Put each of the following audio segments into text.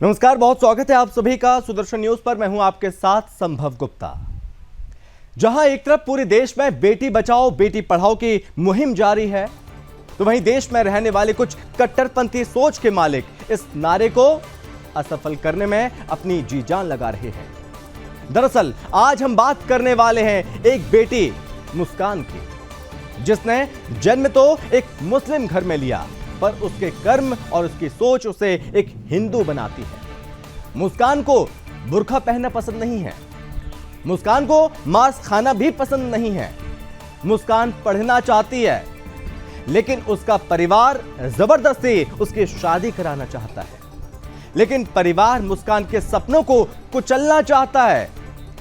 नमस्कार, बहुत स्वागत है आप सभी का सुदर्शन न्यूज पर। मैं हूं आपके साथ संभव गुप्ता। जहां एक तरफ पूरे देश में बेटी बचाओ बेटी पढ़ाओ की मुहिम जारी है, तो वहीं देश में रहने वाले कुछ कट्टरपंथी सोच के मालिक इस नारे को असफल करने में अपनी जी जान लगा रहे हैं। दरअसल आज हम बात करने वाले हैं एक बेटी मुस्कान की, जिसने जन्म तो एक मुस्लिम घर में लिया, पर उसके कर्म और उसकी सोच उसे एक हिंदू बनाती है। मुस्कान को बुर्का पहनना पसंद नहीं है, मुस्कान को मांस खाना भी पसंद नहीं है, मुस्कान पढ़ना चाहती है, लेकिन उसका परिवार जबरदस्ती उसकी शादी कराना चाहता है। लेकिन परिवार मुस्कान के सपनों को कुचलना चाहता है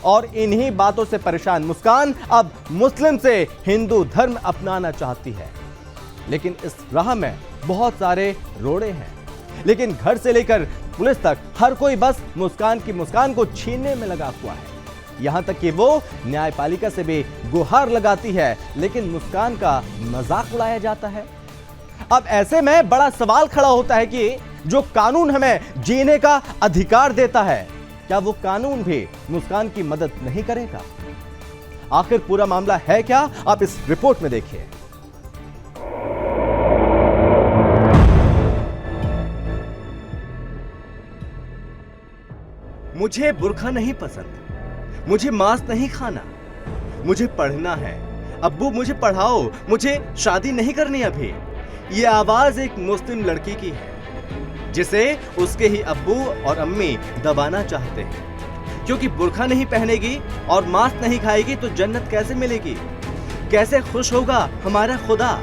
और इन्हीं बातों से परेशान मुस्कान अब मुस्लिम से हिंदू धर्म अपनाना चाहती है। लेकिन इस राह में बहुत सारे रोड़े हैं, लेकिन घर से लेकर पुलिस तक हर कोई बस मुस्कान की मुस्कान को छीनने में लगा हुआ है। यहां तक कि वो न्यायपालिका से भी गुहार लगाती है, लेकिन मुस्कान का मजाक उड़ाया जाता है। अब ऐसे में बड़ा सवाल खड़ा होता है कि जो कानून हमें जीने का अधिकार देता है, क्या वो कानून भी मुस्कान की मदद नहीं करेगा? आखिर पूरा मामला है क्या, आप इस रिपोर्ट में देखिए। मुझे बुर्का नहीं पसंद, मुझे मांस नहीं खाना, मुझे पढ़ना है, अब्बू मुझे पढ़ाओ, मुझे शादी नहीं करनी अभी। ये आवाज एक मुस्लिम लड़की की है, जिसे उसके ही अब्बू और अम्मी दबाना चाहते हैं, क्योंकि बुर्का नहीं पहनेगी और मांस नहीं खाएगी तो जन्नत कैसे मिलेगी, कैसे खुश होगा हमारा खुदा।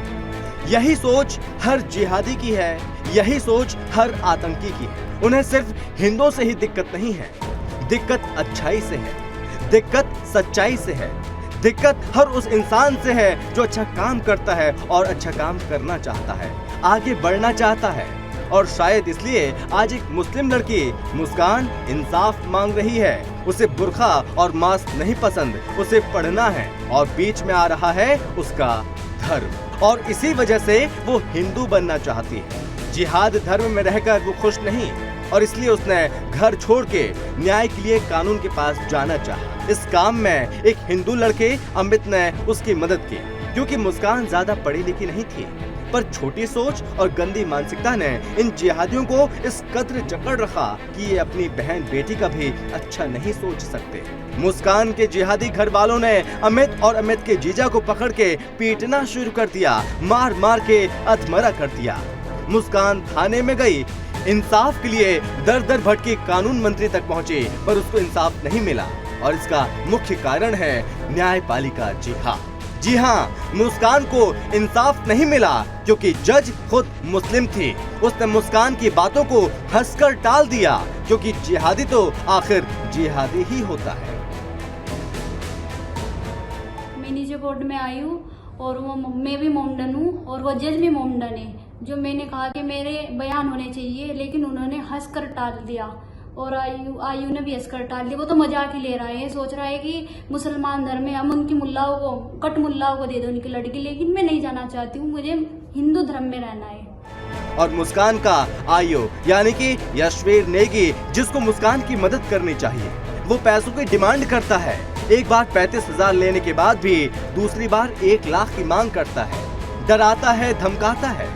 यही सोच हर जिहादी की है, यही सोच हर आतंकी की है। उन्हें सिर्फ हिंदुओं से ही दिक्कत नहीं है, दिक्कत अच्छाई से है, दिक्कत सच्चाई से है, दिक्कत हर उस इंसान से है जो अच्छा काम करता है और अच्छा काम करना चाहता है, आगे बढ़ना चाहता है। और शायद इसलिए आज एक मुस्लिम लड़की मुस्कान इंसाफ मांग रही है। उसे बुर्का और मांस नहीं पसंद, उसे पढ़ना है और बीच में आ रहा है उसका धर्म, और इसी वजह से वो हिंदू बनना चाहती है। जिहाद धर्म में रहकर वो खुश नहीं, और इसलिए उसने घर छोड़ के न्याय के लिए कानून के पास जाना चाहा। इस काम में एक हिंदू लड़के अमित ने उसकी मदद की, क्योंकि मुस्कान ज्यादा पढ़ी लिखी नहीं थी, पर छोटी सोच और गंदी मानसिकता ने इन जिहादियों को इस कदर जकड़ रखा कि ये अपनी बहन बेटी का भी अच्छा नहीं सोच सकते। मुस्कान के जिहादी घर वालों ने अमित और अमित के जीजा को पकड़ के पीटना शुरू कर दिया, मार मार के अधमरा कर दिया। मुस्कान थाने में गई, इंसाफ के लिए दर दर भटकी कानून मंत्री तक पहुंची, पर उसको इंसाफ नहीं मिला, और इसका मुख्य कारण है न्यायपालिका। जी हाँ, मुस्कान को इंसाफ नहीं मिला क्योंकि जज खुद मुस्लिम थी। उसने मुस्कान की बातों को हंसकर टाल दिया, क्योंकि जिहादी तो आखिर जिहादी ही होता है। मैं नीचे कोर्ट में आई हूँ और मैं भी मोमडन हूँ और वो जज भी मोमडन है। जो मैंने कहा कि मेरे बयान होने चाहिए, लेकिन उन्होंने हंसकर टाल दिया, और आयु ने भी हंसकर टाल दिया। वो तो मजाक ही ले रहा है, सोच रहा है कि मुसलमान धर्म में हम उनकी मुल्लाओं को, कट मुल्लाओं को दे दो उनकी लड़की, लेकिन मैं नहीं जाना चाहती हूँ, मुझे हिंदू धर्म में रहना है। और मुस्कान का आयु यानी कि यशवीर नेगी, जिसको मुस्कान की मदद करनी चाहिए, वो पैसों की डिमांड करता है। एक बार 35,000 लेने के बाद भी दूसरी बार 1 लाख की मांग करता है, डराता है, धमकाता है।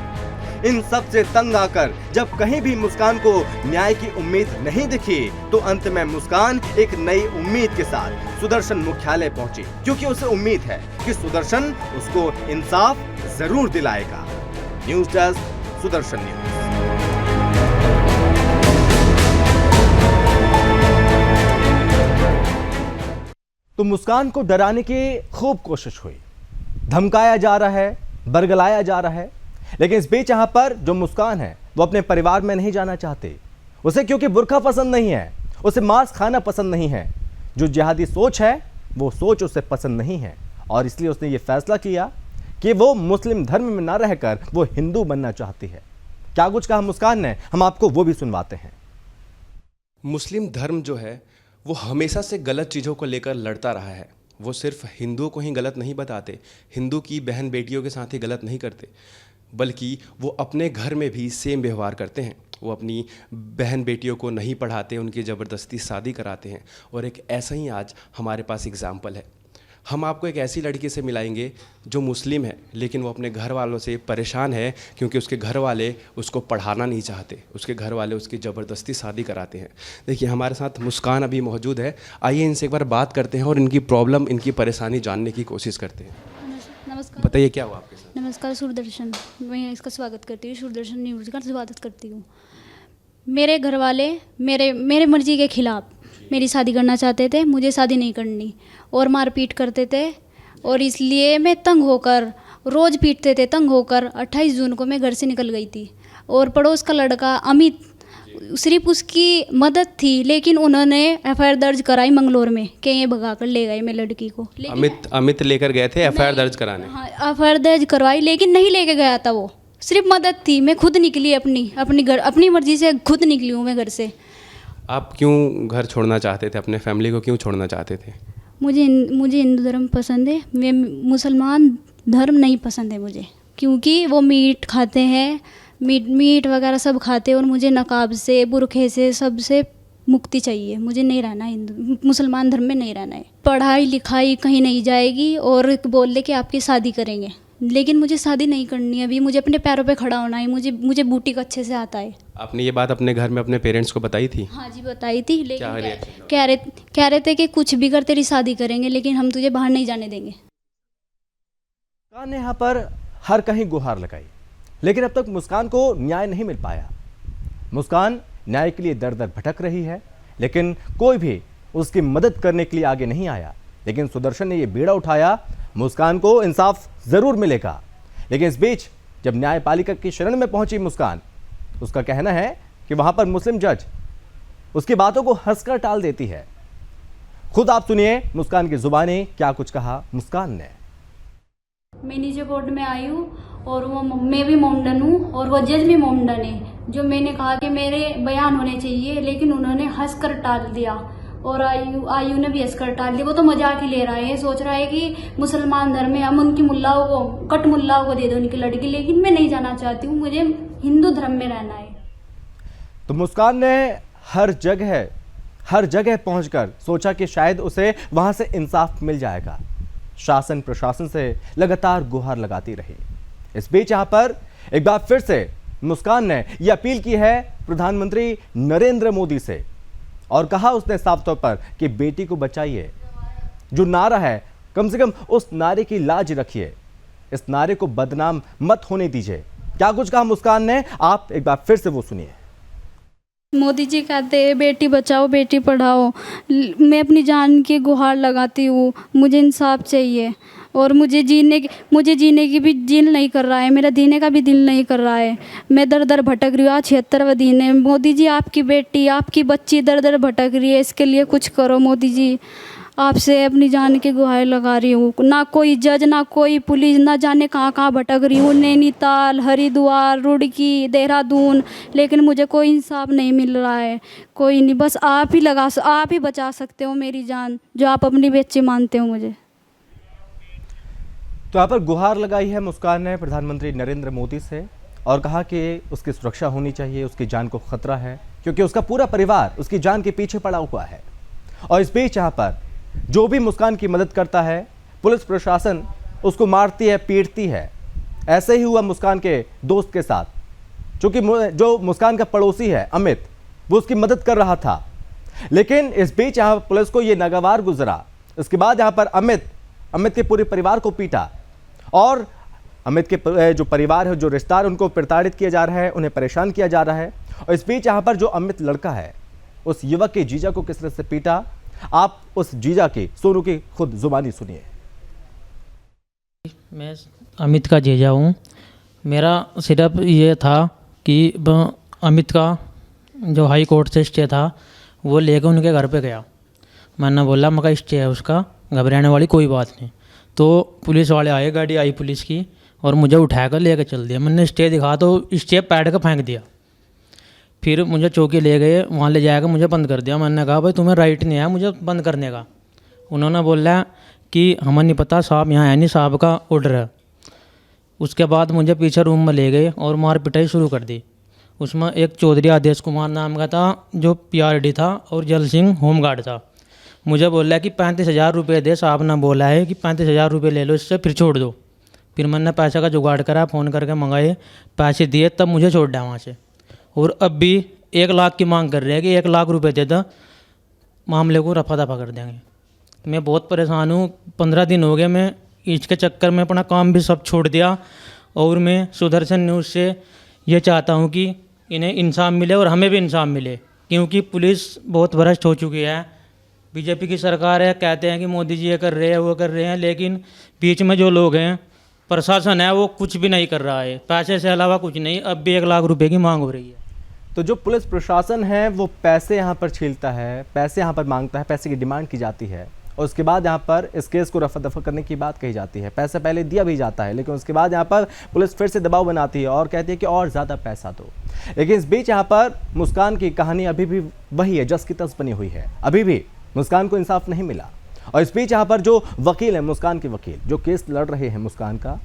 इन सब से तंग आकर जब कहीं भी मुस्कान को न्याय की उम्मीद नहीं दिखी, तो अंत में मुस्कान एक नई उम्मीद के साथ सुदर्शन मुख्यालय पहुंची, क्योंकि उसे उम्मीद है कि सुदर्शन उसको इंसाफ जरूर दिलाएगा। News desk, Sudarshan news. तो मुस्कान को डराने की खूब कोशिश हुई, धमकाया जा रहा है, बरगलाया जा रहा है, लेकिन इस बीच यहां पर जो मुस्कान है वो अपने परिवार में नहीं जाना चाहते। उसे क्योंकि बुर्का पसंद नहीं है, उसे मांस खाना पसंद नहीं है, जो जिहादी सोच है वो सोच उसे पसंद नहीं है, और इसलिए उसने ये फैसला किया कि वो मुस्लिम धर्म में ना रहकर वो हिंदू बनना चाहती है। क्या कुछ कहा मुस्कान ने, हम आपको वो भी सुनवाते हैं। मुस्लिम धर्म जो है वो हमेशा से गलत चीज़ों को लेकर लड़ता रहा है। वो सिर्फ हिंदुओं को ही गलत नहीं बताते, हिंदू की बहन बेटियों के साथ ही गलत नहीं करते, बल्कि वो अपने घर में भी सेम व्यवहार करते हैं। वो अपनी बहन बेटियों को नहीं पढ़ाते, उनकी ज़बरदस्ती शादी कराते हैं। और एक ऐसा ही आज हमारे पास एग्ज़ाम्पल है। हम आपको एक ऐसी लड़की से मिलाएंगे जो मुस्लिम है, लेकिन वो अपने घर वालों से परेशान है क्योंकि उसके घर वाले उसको पढ़ाना नहीं चाहते, उसके घर वाले उसकी ज़बरदस्ती शादी कराते हैं। देखिए हमारे साथ मुस्कान अभी मौजूद है, आइए इनसे एक बार बात करते हैं और इनकी प्रॉब्लम, इनकी परेशानी जानने की कोशिश करते हैं। नमस्कार। बताइए क्या हुआ आपके साथ? नमस्कार सूरदर्शन, मैं इसका स्वागत करती हूँ, सूरदर्शन न्यूज़ का स्वागत करती हूँ। मेरे घर वाले मेरे मर्जी के खिलाफ मेरी शादी करना चाहते थे, मुझे शादी नहीं करनी और मारपीट करते थे। और इसलिए मैं तंग होकर, रोज़ पीटते थे, तंग होकर 28 जून को मैं घर से निकल गई थी। और पड़ोस का लड़का अमित, सिर्फ उसकी मदद थी, लेकिन उन्होंने एफआईआर दर्ज कराई मंगलौर में कि ये भगा कर ले गए मेरी लड़की को। अमित लेकर गए थे एफआईआर दर्ज कराने? हाँ, एफआईआर दर्ज करवाई, लेकिन नहीं लेके गया था वो, सिर्फ मदद थी। मैं खुद निकली अपनी मर्जी से खुद निकली हूँ मैं घर से। आप क्यों घर छोड़ना चाहते थे? अपने फैमिली को क्यों छोड़ना चाहते थे? मुझे हिंदू धर्म पसंद है, मैं मुसलमान धर्म नहीं पसंद है मुझे, क्योंकि वो मीट खाते हैं, मीट वगैरह सब खाते हैं और मुझे नकाब से, बुरखे से, सबसे मुक्ति चाहिए। मुझे नहीं रहना हिंदू मुसलमान धर्म में नहीं रहना है। पढ़ाई लिखाई कहीं नहीं जाएगी और बोल दे कि आपकी शादी करेंगे, लेकिन मुझे शादी नहीं करनी है अभी। मुझे अपने पैरों पे खड़ा होना है। मुझे बूटीक अच्छे से आता है। आपने ये बात अपने घर में अपने पेरेंट्स को बताई थी? हाँ जी बताई थी, लेकिन कह रहे थे कि कुछ भी कर तेरी शादी करेंगे, लेकिन हम तुझे बाहर नहीं जाने देंगे। मुस्कान ने यहाँ पर हर कहीं गुहार लगाई, लेकिन अब तक मुस्कान को न्याय नहीं मिल पाया। मुस्कान न्याय के लिए दर दर भटक रही है, लेकिन कोई भी उसकी मदद करने के लिए आगे नहीं आया। लेकिन सुदर्शन ने यह बीड़ा उठाया, मुस्कान को इंसाफ जरूर मिलेगा। लेकिन इस बीच जब न्यायपालिका की शरण में पहुंची मुस्कान, उसका कहना है कि वहां पर मुस्लिम जज उसकी बातों को हंसकर टाल देती है। खुद आप सुनिए मुस्कान की जुबानी क्या कुछ कहा मुस्कान ने। मैं नीचे कोर्ट में आई हूँ और मैं भी मोमडन हूँ और वो जज भी मोमडन है। जो मैंने कहा कि मेरे बयान होने चाहिए, लेकिन उन्होंने हंस कर टाल दिया और आयु ने भी हंस कर टाल दिया। वो तो मजाक ही ले रहा है, सोच रहा है कि मुसलमान धर्म में हम उनकी मुल्लाओं को, कट मुल्लाओं को दे दो उनकी लड़की, लेकिन मैं नहीं जाना चाहती हूँ, मुझे हिंदू धर्म में रहना है। तो मुस्कान ने हर जगह पहुंचकर सोचा कि शायद उसे वहां से इंसाफ मिल जाएगा। शासन प्रशासन से लगातार गुहार लगाती रही। इस बीच यहां पर एक बार फिर से मुस्कान ने यह अपील की है प्रधानमंत्री नरेंद्र मोदी से, और कहा उसने साफ तौर पर कि बेटी को बचाइए। जो नारा है, कम से कम उस नारे की लाज रखिए, इस नारे को बदनाम मत होने दीजिए। क्या कुछ कहा मुस्कान ने, आप एक बार फिर से वो सुनिए। मोदी जी कहते हैं बेटी बचाओ बेटी पढ़ाओ। मैं अपनी जान की गुहार लगाती हूँ, मुझे इंसाफ चाहिए और मुझे जीने की भी दिल नहीं कर रहा है, मेरा जीने का भी दिल नहीं कर रहा है। मैं दर दर भटक रही हूँ, आज 76वां दिन है। मोदी जी आपकी बेटी, आपकी बच्ची दर दर भटक रही है, इसके लिए कुछ करो मोदी जी। आपसे अपनी जान की गुहार लगा रही हूँ। ना कोई जज, ना कोई पुलिस, ना जाने कहाँ कहाँ भटक रही हूँ, नैनीताल, हरिद्वार, रुड़की, देहरादून, लेकिन मुझे कोई इंसाफ नहीं मिल रहा है। कोई नहीं, बस आप ही बचा सकते हो मेरी जान, जो आप अपनी बच्ची मानते हो मुझे। तो यहाँ पर गुहार लगाई है मुस्कान ने प्रधानमंत्री नरेंद्र मोदी से और कहा कि उसकी सुरक्षा होनी चाहिए, उसकी जान को खतरा है, क्योंकि उसका पूरा परिवार उसकी जान के पीछे पड़ा हुआ है। और इस बीच यहाँ पर जो भी मुस्कान की मदद करता है, पुलिस प्रशासन उसको मारती है, पीटती है। ऐसे ही हुआ मुस्कान के दोस्त के साथ, क्योंकि जो मुस्कान का पड़ोसी है अमित, वो उसकी मदद कर रहा था। लेकिन इस बीच यहाँ पुलिस को ये नागवार गुजरा। इसके बाद यहाँ पर अमित के पूरे परिवार को पीटा और अमित के जो परिवार है, जो रिश्तेदार, उनको प्रताड़ित किया जा रहा है, उन्हें परेशान किया जा रहा है। और इस बीच यहाँ पर जो अमित लड़का है, उस युवक के जीजा को किस तरह से पीटा, आप उस जीजा की, सोनू की खुद जुबानी सुनिए। मैं अमित का जीजा हूँ। मेरा सिर्फ ये था कि अमित का जो हाई कोर्ट से स्टे था वो लेकर उनके घर पे गया। मैंने बोला मगर स्टे है उसका, घबराने वाली कोई बात नहीं। तो पुलिस वाले आए, गाड़ी आई पुलिस की और मुझे उठाकर लेकर चल दिया। मैंने स्टे दिखा तो स्टे पैड का फेंक दिया। फिर मुझे चौकी ले गए, वहाँ ले जाकर मुझे बंद कर दिया। मैंने कहा भाई तुम्हें राइट नहीं है मुझे बंद करने का। उन्होंने बोला कि हमें नहीं पता, साहब यहाँ है नहीं, साहब का ऑर्डर है। उसके बाद मुझे पीछे रूम में ले गए और मार पिटाई शुरू कर दी। उसमें एक चौधरी आदेश कुमार नाम का था जो PRD था और जल सिंह होमगार्ड था। मुझे बोला कि 35,000 रुपये दे, साहब ने बोला है कि 35,000 रुपये ले लो इससे, फिर छोड़ दो। फिर मैंने पैसे का जुगाड़ करा, फ़ोन करके मंगाए, पैसे दिए, तब मुझे छोड़ दिया वहाँ से। और अब भी 1 लाख की मांग कर रहे हैं कि 1 लाख रुपये दे दो, मामले को रफा दफा कर देंगे। मैं बहुत परेशान हूँ, 15 दिन हो गए, मैं इसके चक्कर में अपना काम भी सब छोड़ दिया। और मैं सुदर्शन न्यूज़ से ये चाहता हूँ कि इन्हें इंसाफ मिले और हमें भी इंसाफ मिले, क्योंकि पुलिस बहुत भ्रष्ट हो चुकी है। बीजेपी की सरकार है, कहते हैं कि मोदी जी ये कर रहे हैं वो कर रहे हैं, लेकिन बीच में जो लोग हैं, प्रशासन है, वो कुछ भी नहीं कर रहा है, पैसे से अलावा कुछ नहीं। अब भी 1 लाख रुपए की मांग हो रही है। तो जो पुलिस प्रशासन है वो पैसे यहाँ पर छीलता है, पैसे यहाँ पर मांगता है, पैसे की डिमांड की जाती है और उसके बाद यहाँ पर इस केस को रफा दफा करने की बात कही जाती है। पैसा पहले दिया भी जाता है, लेकिन उसके बाद यहाँ पर पुलिस फिर से दबाव बनाती है और कहती है कि और ज़्यादा पैसा दो। लेकिन इस बीच यहाँ पर मुस्कान की कहानी अभी भी वही है, जस की तस बनी हुई है। अभी भी मुस्कान को इंसाफ नहीं मिला। और इस बीच यहाँ पर जो वकील है, मुस्कान के वकील जो केस लड़ रहे हैं मुस्कान का,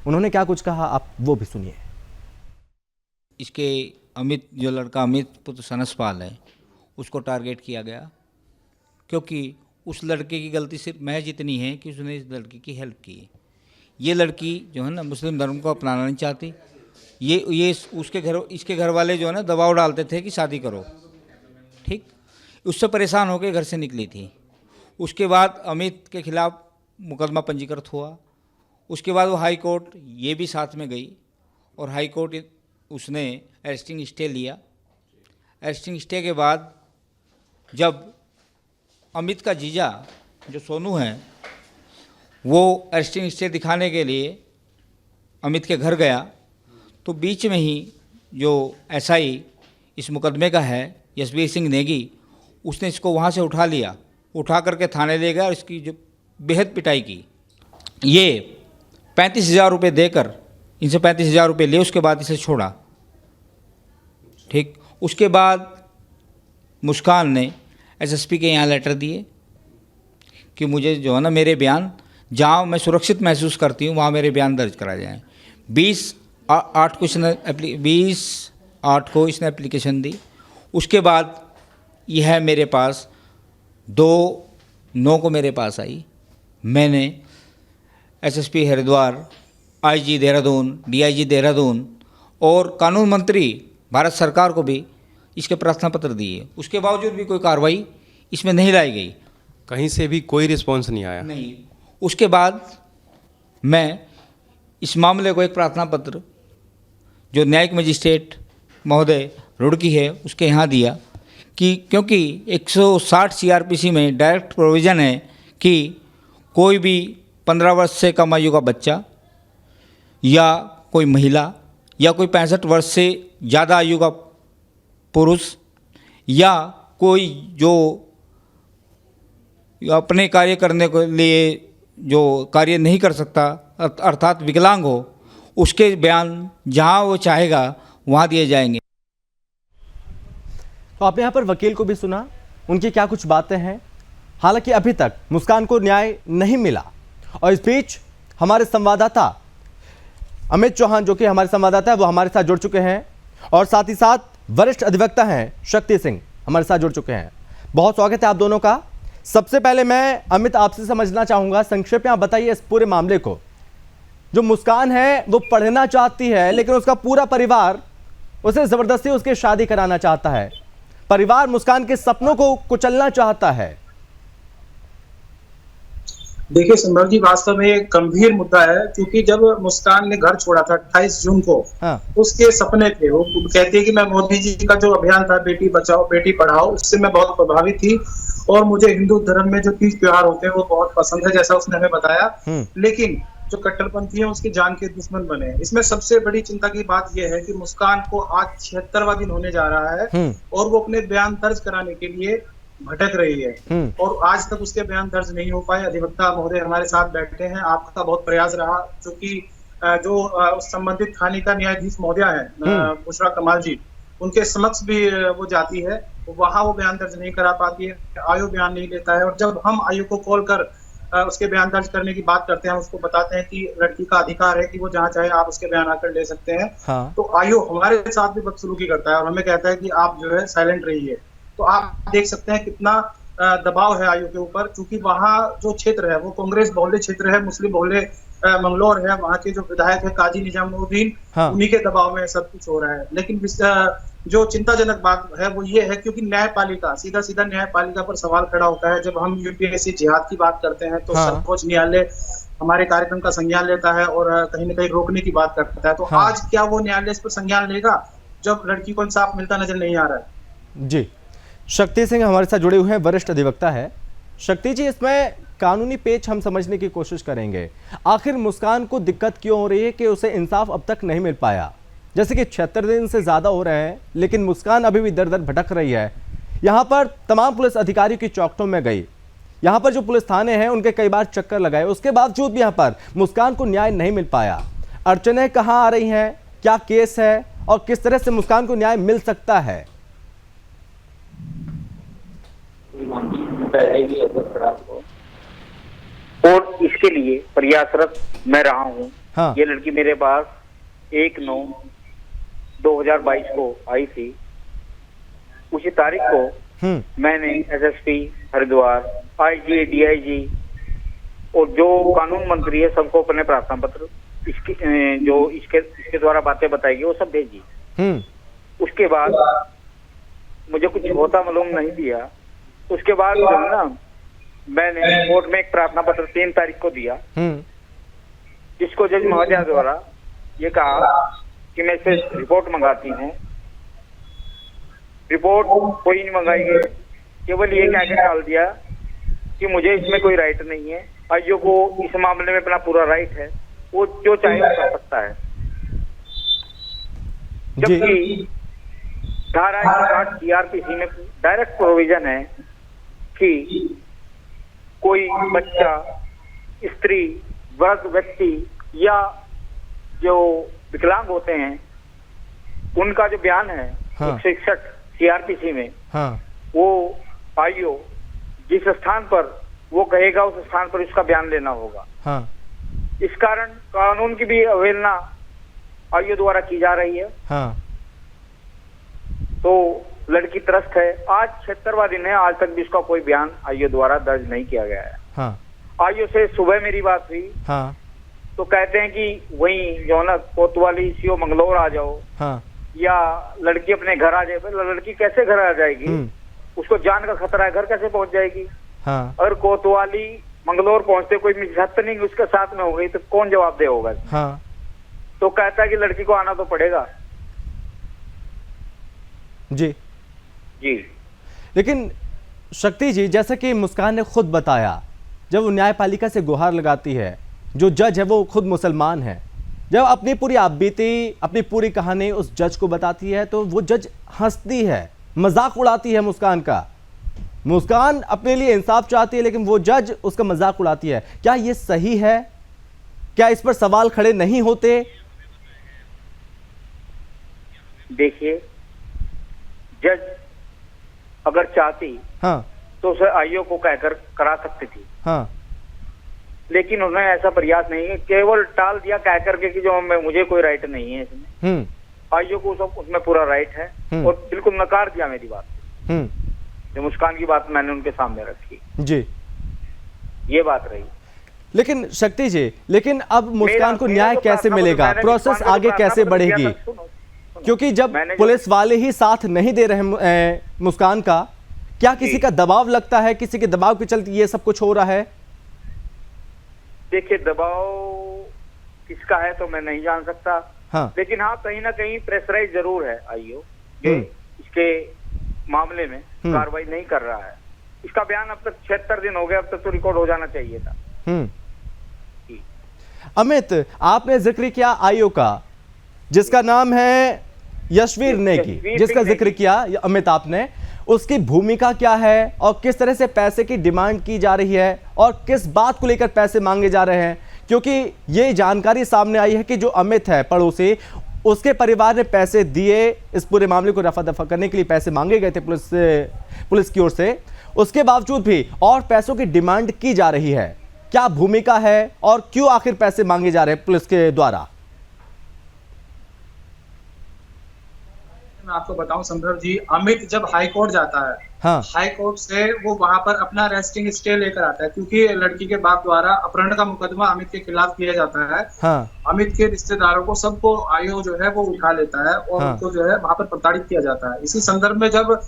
उन्होंने क्या कुछ कहा, आप वो भी सुनिए। इसके अमित, जो लड़का अमित पुत्र सनसपाल है, उसको टारगेट किया गया, क्योंकि उस लड़के की गलती सिर्फ महज इतनी है कि उसने इस लड़की की हेल्प की। ये लड़की जो है ना मुस्लिम धर्म को अपनाना नहीं चाहती। ये इसके घर वाले जो है ना दबाव डालते थे कि शादी करो, ठीक। उससे परेशान होकर घर से निकली थी। उसके बाद अमित के खिलाफ मुकदमा पंजीकृत हुआ। उसके बाद वो हाई कोर्ट ये भी साथ में गई और हाई कोर्ट उसने अरेस्टिंग स्टे लिया। अरेस्टिंग स्टे के बाद जब अमित का जीजा जो सोनू है, वो अरेस्टिंग स्टे दिखाने के लिए अमित के घर गया, तो बीच में ही जो SI इस मुकदमे का है, यशवीर सिंह नेगी, उसने इसको वहाँ से उठा लिया, उठा करके थाने ले गया और इसकी जो बेहद पिटाई की। ये 35,000 रुपये देकर इनसे 35,000 रुपये ले, उसके बाद इसे छोड़ा, ठीक। उसके बाद मुस्कान ने SSP के यहाँ लेटर दिए कि मुझे जो है ना मेरे बयान, जहाँ मैं सुरक्षित महसूस करती हूँ वहाँ मेरे बयान दर्ज करा जाएँ। 20/8 को इसने एप्लीकेशन दी। उसके बाद यह मेरे पास 2/9 को मेरे पास आई। मैंने SSP Haridwar, IG Dehradun, DIG Dehradun और कानून मंत्री भारत सरकार को भी इसके प्रार्थना पत्र दिए। उसके बावजूद भी कोई कार्रवाई इसमें नहीं लाई गई, कहीं से भी कोई रिस्पॉन्स नहीं आया। नहीं। उसके बाद मैं इस मामले को एक प्रार्थना पत्र जो न्यायिक मजिस्ट्रेट महोदय रुड़की है उसके यहाँ दिया कि क्योंकि 160 CRPC में डायरेक्ट प्रोविज़न है कि कोई भी 15 वर्ष से कम आयु का बच्चा या कोई महिला या कोई 65 वर्ष से ज़्यादा आयु का पुरुष या कोई जो अपने कार्य करने के लिए जो कार्य नहीं कर सकता, अर्थात विकलांग हो, उसके बयान जहां वो चाहेगा वहां दिए जाएंगे। तो आपने यहाँ पर वकील को भी सुना, उनकी क्या कुछ बातें हैं। हालांकि अभी तक मुस्कान को न्याय नहीं मिला। और इस बीच हमारे संवाददाता अमित चौहान, जो कि हमारे संवाददाता है, वो हमारे साथ जुड़ चुके हैं और साथ ही साथ वरिष्ठ अधिवक्ता हैं शक्ति सिंह हमारे साथ जुड़ चुके हैं। बहुत स्वागत है आप दोनों का। सबसे पहले मैं अमित आपसे समझना चाहूंगा, संक्षेप में आप बताइए इस पूरे मामले को। जो मुस्कान है वो पढ़ना चाहती है, लेकिन उसका पूरा परिवार उसे जबरदस्ती उसकी शादी कराना चाहता है। परिवार मुस्कान के सपनों को कुचलना चाहता है। देखिए संभव जी, वास्तव में एक गंभीर मुद्दा है, क्योंकि जब मुस्कान ने घर छोड़ा था 28 जून को, उसके सपने थे, वो कहती है कि मैं मोदी जी का जो अभियान था बेटी बचाओ बेटी पढ़ाओ, उससे मैं बहुत प्रभावित थी और मुझे हिंदू धर्म में जो तीज त्योहार होते हैं वो बहुत पसंद है, जैसा उसने हमें बताया। लेकिन जो कट्टरपंथी है उसकी जान के दुश्मन बने। इसमें सबसे बड़ी चिंता की बात यह है कि मुस्कान को आज 76वां दिन होने जा रहा है और वो अपने बयान दर्ज कराने के लिए भटक रही है और आज तक उसके बयान दर्ज नहीं हो पाए। अधिवक्ता महोदय हमारे साथ बैठे हैं, आपका बहुत प्रयास रहा, क्योंकि जो संबंधित थाने का न्यायाधीश महोदय है बुशरा कमाल जी, उनके समक्ष भी वो जाती है, वहां वो बयान दर्ज नहीं करा पाती है, आयु बयान नहीं लेता है। और जब हम आयु को कॉल कर उसके बयान दर्ज करने की बात करते हैं, उसको बताते हैं कि लड़की का अधिकार है कि वो जहाँ चाहे आप उसके बयान आकर ले सकते हैं। हाँ। तो आयोग हमारे साथ भी बदसलूकी करता है और हमें कहता है कि आप जो है साइलेंट रहिए। तो आप देख सकते हैं कितना दबाव है आयोग के ऊपर, क्योंकि वहाँ जो क्षेत्र है वो कांग्रेस बहुल्य क्षेत्र है, मुस्लिम बहुल्य मंगलौर है। वहाँ के जो विधायक है काजी निजामुद्दीन, उन्हीं के दबाव में सब कुछ हो रहा है। लेकिन जो चिंताजनक बात है वो ये है, क्योंकि न्यायपालिका सीधा न्यायपालिका पर सवाल खड़ा होता है। जब हम यूपीएससी जिहाद की बात करते हैं तो सर्वोच्च न्यायालय हमारे कार्यक्रम का संज्ञान लेता है और कहीं ना कहीं रोकने की बात करता है। तो आज क्या वो न्यायालय इस पर संज्ञान लेगा जब लड़की को इंसाफ मिलता नजर नहीं आ रहा है? जी, शक्ति सिंह हमारे साथ जुड़े हुए हैं, वरिष्ठ अधिवक्ता है। शक्ति जी, इसमें कानूनी पेच हम समझने की कोशिश करेंगे। आखिर मुस्कान को दिक्कत क्यों हो रही है कि उसे इंसाफ अब तक नहीं मिल पाया? जैसे कि 76 दिन से ज़्यादा हो रहे हैं, लेकिन मुस्कान अभी भी दर दर भटक रही है। यहाँ पर तमाम पुलिस अधिकारियों की चौखटों में गई, यहाँ पर जो पुलिस थाने हैं उनके कई बार चक्कर लगाए, उसके बावजूद भी यहाँ पर मुस्कान को न्याय नहीं मिल पाया। अड़चनें कहाँ आ रही हैं, क्या केस है और किस तरह से मुस्कान को न्याय मिल सकता है? और इसके लिए प्रयासरत मैं रहा हूँ। हाँ। ये लड़की मेरे पास 1/9/2022 को आई थी। उसी तारीख को मैंने एसएसपी हरिद्वार, आईजी, डीआईजी और जो कानून मंत्री है सबको अपने प्रार्थना पत्र इसके द्वारा बातें बताई गई वो सब भेजी। उसके बाद मुझे कुछ होता मालूम नहीं दिया। उसके बाद जो है ना, मैंने कोर्ट में एक प्रार्थना पत्र 3 तारीख को दिया, जिसको जज महोदया द्वारा ये कहा कि मैं इसे रिपोर्ट मंगाती हूँ। रिपोर्ट कोई नहीं मंगाई गई, केवल ये कह के डाल दिया कि मुझे इसमें कोई राइट नहीं है। आईओ को इस मामले में अपना पूरा राइट है, वो जो चाहे वो कर सकता है। जबकि धारा 60 सीआरपीसी में डायरेक्ट प्रोविजन है कि कोई बच्चा, स्त्री, वृद्ध व्यक्ति या जो विकलांग होते हैं उनका जो बयान है 161 सीआरपीसी में, वो आईओ जिस स्थान पर वो कहेगा उस स्थान पर उसका बयान लेना होगा। इस कारण कानून की भी अवहेलना आईओ द्वारा की जा रही है। तो लड़की त्रस्त है। आज 76वां दिन है, आज तक भी उसका कोई बयान आईओ द्वारा दर्ज नहीं किया गया है। आईओ से सुबह मेरी बात हुई तो कहते हैं कि वहीं जो ना कोतवाली सीओ मंगलौर आ जाओ या लड़की अपने घर आ जाए। लड़की कैसे घर आ जाएगी? उसको जान का खतरा है, घर कैसे पहुंच जाएगी? अगर कोतवाली मंगलौर पहुंचते कोई मिसहैपनिंग उसके साथ में हो गई तो कौन जवाबदेह होगा? तो कहता है कि लड़की को आना तो पड़ेगा। जी जी। लेकिन शक्ति जी, जैसा कि मुस्कान ने खुद बताया, जब वो न्यायपालिका से गुहार लगाती है, जो जज है वो खुद मुसलमान है, जब अपनी पूरी आपबीती, अपनी पूरी कहानी उस जज को बताती है तो वो जज हंसती है, मजाक उड़ाती है मुस्कान का। मुस्कान अपने लिए इंसाफ चाहती है लेकिन वो जज उसका मजाक उड़ाती है। क्या ये सही है? क्या इस पर सवाल खड़े नहीं होते? देखिए, जज अगर चाहती तो उसे आईओ को कहकर करा सकती थी। लेकिन उन्होंने ऐसा प्रयास नहीं है, केवल टाल दिया कह करके कि जो मुझे कोई राइट नहीं है इसमें। आईओ को उसमें पूरा राइट है और बिल्कुल नकार दिया मेरी बात। जो मुस्कान की बात मैंने उनके सामने रखी जी, ये बात रही। लेकिन शक्ति जी, लेकिन अब मुस्कान को न्याय कैसे मिलेगा? प्रोसेस आगे कैसे बढ़ेगी? क्योंकि जब पुलिस वाले ही साथ नहीं दे रहे मुस्कान का, क्या किसी का दबाव लगता है? किसी के दबाव के चलते ये सब कुछ हो रहा है? देखिए, दबाव किसका है तो मैं नहीं जान सकता। लेकिन हाँ, कहीं ना कहीं प्रेशराइज जरूर है आईओ, इसके मामले में कार्रवाई नहीं कर रहा है। इसका बयान अब तक 76 दिन हो गए, अब तक तो रिकॉर्ड हो जाना चाहिए था। अमित, आपने जिक्र किया आईओ का, जिसका नाम है यशवीर नेगी, जिसका जिक्र किया अमित आपने, उसकी भूमिका क्या है और किस तरह से पैसे की डिमांड की जा रही है और किस बात को लेकर पैसे मांगे जा रहे हैं? क्योंकि ये जानकारी सामने आई है कि जो अमित है पड़ोसी, उसके परिवार ने पैसे दिए, इस पूरे मामले को रफा दफा करने के लिए पैसे मांगे गए थे पुलिस की ओर से। उसके बावजूद भी और पैसों की डिमांड की जा रही है। क्या भूमिका है और क्यों आखिर पैसे मांगे जा रहे हैं पुलिस के द्वारा? मैं आपको बताऊं संभव जी, अमित जब हाई कोर्ट जाता है, हाँ। हाई कोर्ट से वो वहां पर अपना रेस्टिंग स्टे लेकर आता है, क्योंकि लड़की के बाप द्वारा अपहरण का मुकदमा अमित के खिलाफ किया जाता है। हाँ। अमित के रिश्तेदारों को सबको आयोग जो है वो उठा लेता है और हाँ। उनको जो है वहां पर प्रताड़ित किया जाता है। इसी संदर्भ में जब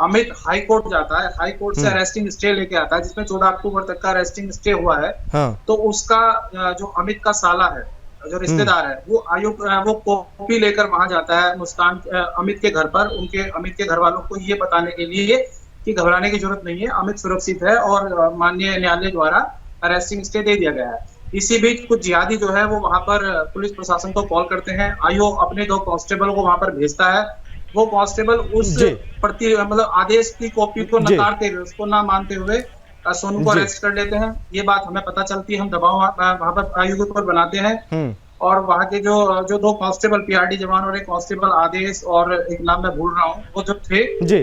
अमित हाई कोर्ट जाता है, हाई कोर्ट से अरेस्टिंग स्टे लेके आता है, जिसमें 14 अक्टूबर तक का अरेस्टिंग स्टे हुआ है। हाँ। तो उसका जो अमित का साला है, जो रिश्तेदार है, वो आयोग वो कॉपी लेकर वहां जाता है मुस्कान अमित के घर पर, अमित के घर वालों को ये बताने के लिए कि घबराने की जरूरत नहीं है, अमित सुरक्षित है और माननीय न्यायालय द्वारा अरेस्टिंग स्टे दे दिया गया है। इसी बीच कुछ जिहादी जो है वो वहां पर पुलिस प्रशासन को कॉल करते हैं, आयोग अपने 2 कांस्टेबल को वहां पर भेजता है। वो कांस्टेबल उस प्रति मतलब आदेश की कॉपी को नकारते हुए, उसको ना मानते हुए सोनू को अरेस्ट कर लेते हैं। ये बात हमें पता चलती है, हम दबाव वहां पर आयोग पर बनाते हैं और वहां के जो 2 कांस्टेबल पीआरडी जवान और एक कांस्टेबल आदेश और एक नाम मैं भूल रहा हूँ, वो जो थे जी।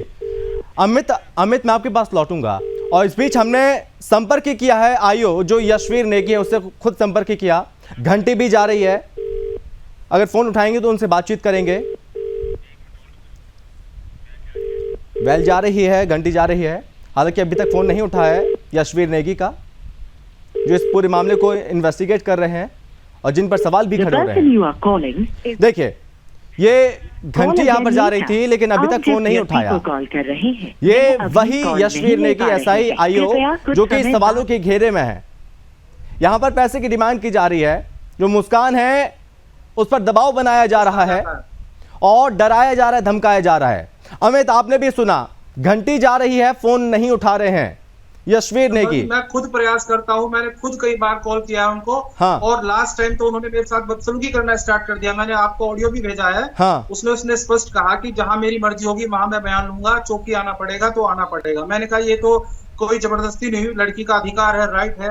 अमित मैं आपके पास लौटूंगा और इस बीच हमने संपर्क किया है आयो जो यशवीर नेगी है, उससे खुद संपर्क किया। घंटी भी जा रही है, अगर फोन उठाएंगे तो उनसे बातचीत करेंगे। वेल जा रही है, घंटी जा रही है, हालांकि अभी तक फोन नहीं उठा है यशवीर नेगी का, जो इस पूरे मामले को इन्वेस्टिगेट कर रहे हैं और जिन पर सवाल भी खड़े हो रहे हैं। देखिए ये घंटी यहाँ पर जा रही थी लेकिन अभी तक फोन नहीं उठाया। ये वही यशवीर नेगी एसआई आईओ जो कि इस सवालों के घेरे में है। यहाँ पर पैसे की डिमांड की जा रही है, जो मुस्कान है उस पर दबाव बनाया जा रहा है और डराया जा रहा है, धमकाया जा रहा है। अमित आपने भी सुना, घंटी जा रही है, फोन नहीं उठा रहे हैं यशवीर नेगी। मैं खुद प्रयास करता हूं, मैंने खुद कई बार कॉल किया है उनको। हाँ। और लास्ट टाइम तो उन्होंने मेरे साथ बदसलूकी करना स्टार्ट कर दिया। मैंने आपको ऑडियो भी भेजा है। हाँ। उसने स्पष्ट कहा कि जहां मेरी मर्जी होगी वहां मैं बयान लूंगा, चौकी आना पड़ेगा तो आना पड़ेगा। मैंने कहा ये तो कोई जबरदस्ती नहीं हुई, लड़की का अधिकार है, राइट है,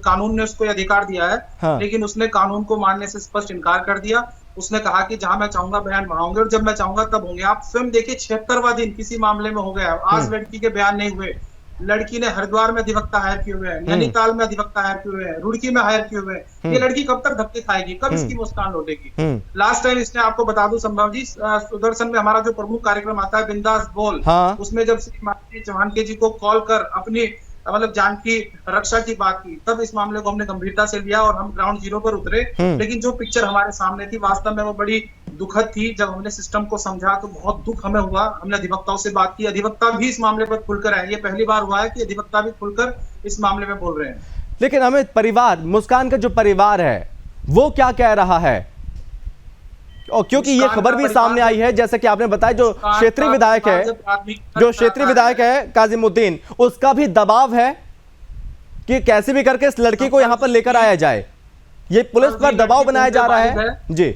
कानून ने उसको अधिकार दिया है। हाँ। लेकिन उसने कानून को मानने से स्पष्ट इनकार कर दिया। उसने कहा कि जहां मैं चाहूंगा बयान वहां होंगे और जब मैं चाहूंगा तब होंगे। आप स्वयं देखिए 76वां दिन किसी मामले में हो गया, आज लड़की के बयान नहीं हुए। लड़की ने हरिद्वार में अधिवक्ता हायर किए हुए हैं, नैनीताल में अधिवक्ता हायर किए हुए हैं, रुड़की में हायर किए हुए हैं। ये लड़की कब तक धक्के खाएगी, कब इसकी मुस्कान लौटेगी? लास्ट टाइम इसने, आपको बता दूं संभव जी, सुदर्शन में हमारा जो प्रमुख कार्यक्रम आता है बिंदास बोल, उसमें जब श्री माननीय चौहान के जी को कॉल कर अपनी मतलब जान की रक्षा की बात की, तब इस मामले को हमने गंभीरता से लिया और हम ग्राउंड जीरो पर उतरे। लेकिन जो पिक्चर हमारे सामने थी वास्तव में वो बड़ी दुखद थी। जब हमने सिस्टम को समझा तो बहुत दुख हमें हुआ। हमने अधिवक्ताओं से बात की, अधिवक्ता भी इस मामले पर खुलकर आए। ये पहली बार हुआ है कि अधिवक्ता भी खुलकर इस मामले में बोल रहे हैं। लेकिन अमित, परिवार, मुस्कान का जो परिवार है वो क्या कह रहा है? और क्योंकि ये खबर भी सामने आई है, जैसे कि आपने बताया, जो क्षेत्रीय विधायक है काजिमुद्दीन, उसका भी दबाव है कि कैसे भी करके इस लड़की को यहां पर लेकर आया जाए। ये पुलिस पर दबाव बनाया जा रहा है जी।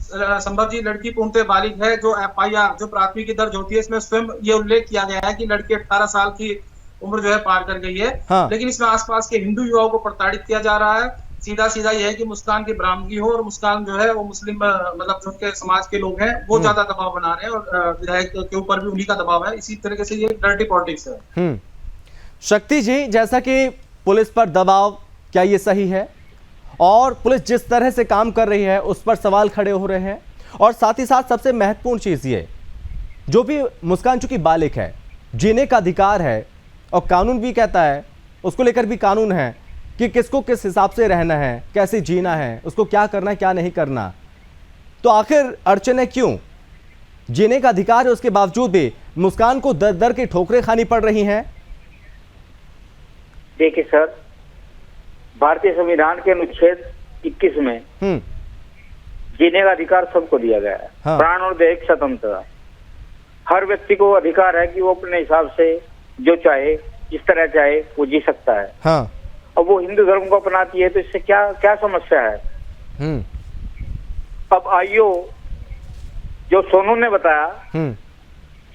संभव जी, लड़की पूर्णतः बालिग है। जो एफआईआर, जो प्राथमिकी दर्ज होती है, इसमें स्वयं ये उल्लेख किया गया है कि लड़की 18 साल की उम्र जो है पार कर गई है। हाँ। लेकिन इसमें आसपास के हिंदू युवाओं को प्रताड़ित किया जा रहा है। सीधा ये है कि मुस्कान की बरामदगी हो और मुस्कान जो है वो मुस्लिम मतलब जो के समाज के लोग हैं वो ज्यादा दबाव बना रहे हैं और विधायक के ऊपर भी उन्हीं का दबाव है। इसी तरीके से ये डर्टी पॉलिटिक्स है। शक्ति जी, जैसा कि पुलिस पर दबाव, क्या ये सही है? और पुलिस जिस तरह से काम कर रही है उस पर सवाल खड़े हो रहे हैं। और साथ ही साथ सबसे महत्वपूर्ण चीज ये, जो भी मुस्कान चूंकि बालिग है, जीने का अधिकार है और कानून भी कहता है, उसको लेकर भी कानून है कि किसको किस हिसाब से रहना है, कैसे जीना है, उसको क्या करना है क्या नहीं करना। तो आखिर अड़चनें क्यों? जीने का अधिकार है, उसके बावजूद भी मुस्कान को दर दर की ठोकरें खानी पड़ रही हैं। देखिए सर, भारतीय संविधान के अनुच्छेद 21 में जीने का अधिकार सबको दिया गया है। हाँ। प्राण और दैहिक स्वतंत्रता, हर व्यक्ति को अधिकार है कि वो अपने हिसाब से जो चाहे, जिस तरह चाहे वो जी सकता है। हाँ। अब वो हिंदू धर्म को अपनाती है तो इससे क्या क्या समस्या है? अब आईओ जो सोनू ने बताया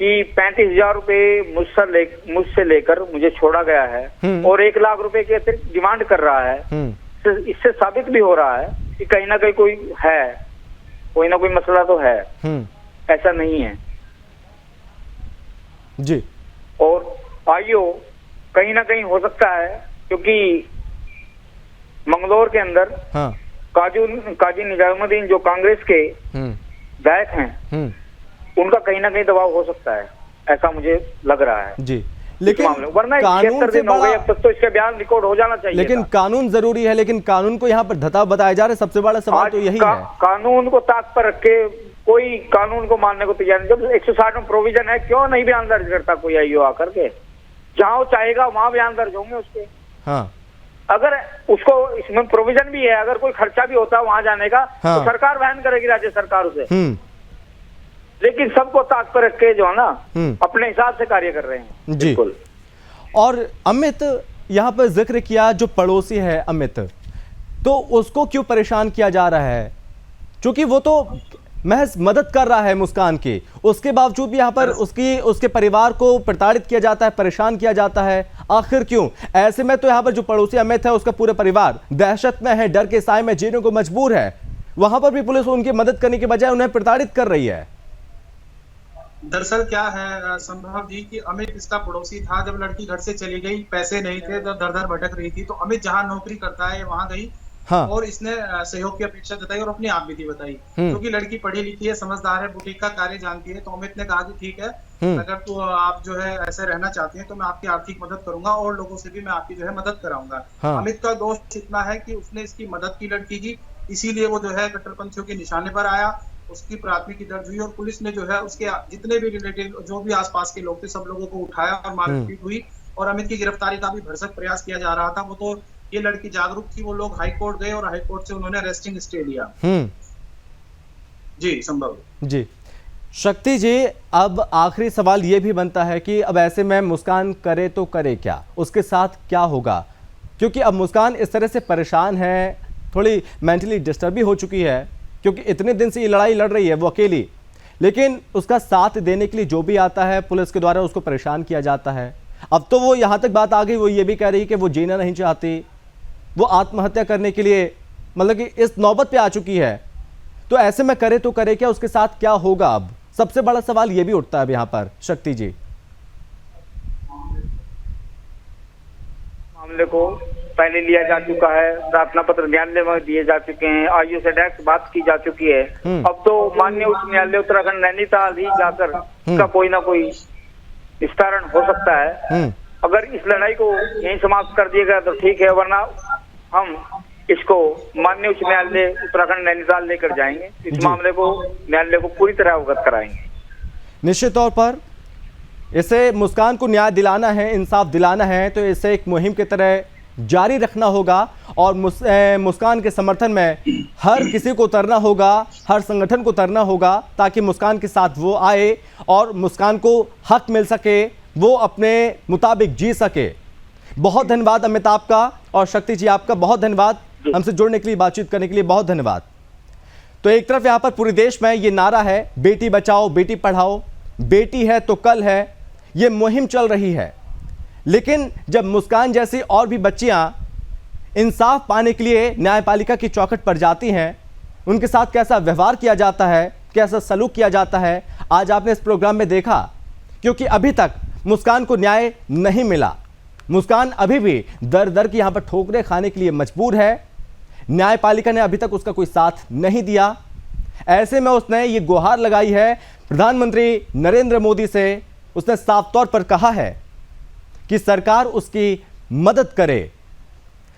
कि 35,000 रुपए मुझसे लेकर मुझे छोड़ा गया है और 1 लाख रुपए के अतिरिक्त डिमांड कर रहा है। इससे साबित भी हो रहा है कि कहीं ना कहीं कोई ना कोई मसला तो है, ऐसा नहीं है जी। और आईओ कहीं ना कहीं हो सकता है क्योंकि मंगलौर के अंदर हाँ काजी निजामुद्दीन जो कांग्रेस के विधायक हैं, उनका कहीं ना कहीं दबाव हो सकता है, ऐसा मुझे लग रहा है जी। लेकिन वरना कानून 76 से दिन हो गए, बड़ा, अब तक तो इसका बयान रिकॉर्ड हो जाना चाहिए। लेकिन कानून जरूरी है, लेकिन कानून को यहाँ पर धता बताया जा रहा है। सबसे बड़ा सवाल तो यही है, कानून को ताक पर रख के कोई कानून को मानने को तैयार नहीं। जब 160 में प्रोविजन है, क्यों नहीं बयान दर्ज करता कोई आईओ आकर के? जहाँ वो चाहेगा वहां बयान दर्ज होंगे उसके। हाँ अगर उसको इसमें प्रोविजन भी है, अगर कोई खर्चा भी होता है वहां जाने का, हाँ। तो सरकार वहन करेगी, राज्य सरकार उसे। लेकिन सबको ताक पर रख के जो है ना अपने हिसाब से कार्य कर रहे हैं। जी। बिल्कुल। और अमित, यहाँ पर जिक्र किया जो पड़ोसी है अमित, तो उसको क्यों परेशान किया जा रहा है? क्योंकि वो तो महज मदद कर रहा है मुस्कान की, उसके बावजूद भी यहाँ पर उसके परिवार को प्रताड़ित किया जाता है, परेशान किया जाता है। आखिर क्यों? ऐसे में तो यहाँ पर जो पड़ोसी अमित है, उसका पूरा परिवार दहशत में है, डर के साए में जीने को मजबूर है। वहां पर भी पुलिस उनकी मदद करने के बजाय उन्हें प्रताड़ित कर रही है। दरअसल क्या है संभव जी कि अमित इसका पड़ोसी था। जब लड़की घर से चली गई, पैसे नहीं थे, तो दर दर भटक रही थी, तो अमित जहाँ नौकरी करता है वहां गई। हाँ। और इसने सहयोग की अपेक्षा जताई और अपनी आप भी थी बताई, क्योंकि लड़की पढ़ी लिखी है, समझदार है, बुटीक का कार्य जानती है। तो अमित ने कहा कि ठीक है, अगर तो आप जो है ऐसे रहना चाहती हैं तो मैं आपकी आर्थिक मदद करूंगा और लोगों से भी मैं आपकी जो है मदद कराऊंगा। हाँ। अमित का दोष इतना है कि उसने इसकी मदद की लड़की की, इसीलिए वो जो है कट्टरपंथियों के निशाने पर आया। उसकी प्राथमिकी दर्ज हुई और पुलिस ने जो है उसके जितने भी रिलेटिव जो भी आसपास के लोग थे, सब लोगों को उठाया और मारपीट हुई और अमित की गिरफ्तारी का भी भरसक प्रयास किया जा रहा था। वो तो ये लड़की जागरूक थी, वो लोग हाई कोर्ट गए और हाई कोर्ट से उन्होंने अरेस्टिंग स्टे लिया। जी संभव जी। शक्ति जी, अब आखिरी सवाल ये भी बनता है कि अब ऐसे में मुस्कान करे तो करे क्या, उसके साथ क्या होगा? क्योंकि अब मुस्कान इस तरह से परेशान है, थोड़ी मेंटली डिस्टर्ब भी हो चुकी है, क्योंकि इतने दिन से ये लड़ाई लड़ रही है वो अकेली, लेकिन उसका साथ देने के लिए जो भी आता है पुलिस के द्वारा उसको परेशान किया जाता है। अब तो वो यहाँ तक बात आ गई, वो ये भी कह रही कि वो जीना नहीं चाहती, वो आत्महत्या करने के लिए मतलब कि इस नौबत पे आ चुकी है। तो ऐसे में करे तो करे क्या, उसके साथ क्या होगा? अब सबसे बड़ा सवाल ये भी उठता है अब यहाँ पर। शक्ति जी, मामले को पहले लिया जा चुका है, प्रार्थना पत्र न्यायालय में दिए जा चुके हैं, आईओ से डायरेक्ट बात की जा चुकी है। अब तो माननीय उच्च न्यायालय उत्तराखंड नैनीताल ही जाकर इसका कोई ना कोई निस्तारण हो सकता है। अगर इस लड़ाई को यहीं समाप्त कर दिया गया तो ठीक है, वरना हम इसको माननीय उच्च न्यायालय उत्तराखंड नैनीताल लेकर जाएंगे। इस मामले को न्यायालय को पूरी तरह अवगत कराएंगे। निश्चित तौर पर इसे मुस्कान को न्याय दिलाना है, इंसाफ दिलाना है, तो इसे एक मुहिम की तरह जारी रखना होगा और मुस्कान के समर्थन में हर किसी को उतरना होगा, हर संगठन को उतरना होगा, ताकि मुस्कान के साथ वो आए और मुस्कान को हक मिल सके, वो अपने मुताबिक जी सके। बहुत धन्यवाद अमित आपका, और शक्ति जी आपका बहुत धन्यवाद हमसे जुड़ने के लिए, बातचीत करने के लिए बहुत धन्यवाद। तो एक तरफ यहाँ पर पूरे देश में ये नारा है, बेटी बचाओ बेटी पढ़ाओ, बेटी है तो कल है, ये मुहिम चल रही है। लेकिन जब मुस्कान जैसी और भी बच्चियां इंसाफ पाने के लिए न्यायपालिका की चौखट पर जाती हैं, उनके साथ कैसा व्यवहार किया जाता है, कैसा सलूक किया जाता है, आज आपने इस प्रोग्राम में देखा। क्योंकि अभी तक मुस्कान को न्याय नहीं मिला, मुस्कान अभी भी दर दर की यहाँ पर ठोकरें खाने के लिए मजबूर है। न्यायपालिका ने अभी तक उसका कोई साथ नहीं दिया। ऐसे में उसने ये गुहार लगाई है प्रधानमंत्री नरेंद्र मोदी से। उसने साफ तौर पर कहा है कि सरकार उसकी मदद करे।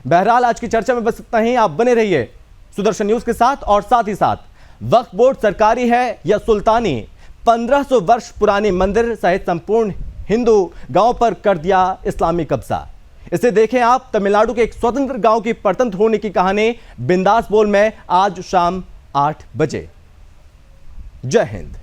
बहरहाल आज की चर्चा में बस इतना ही। आप बने रहिए सुदर्शन न्यूज के साथ, और साथ ही साथ वक्फ बोर्ड सरकारी है या सुल्तानी, 1500 वर्ष पुराने मंदिर सहित संपूर्ण हिंदू गांव पर कर दिया इस्लामी कब्जा। इसे देखें आप, तमिलनाडु के एक स्वतंत्र गांव की परतंत्र होने की कहानी बिंदास बोल में आज शाम 8 बजे। जय हिंद।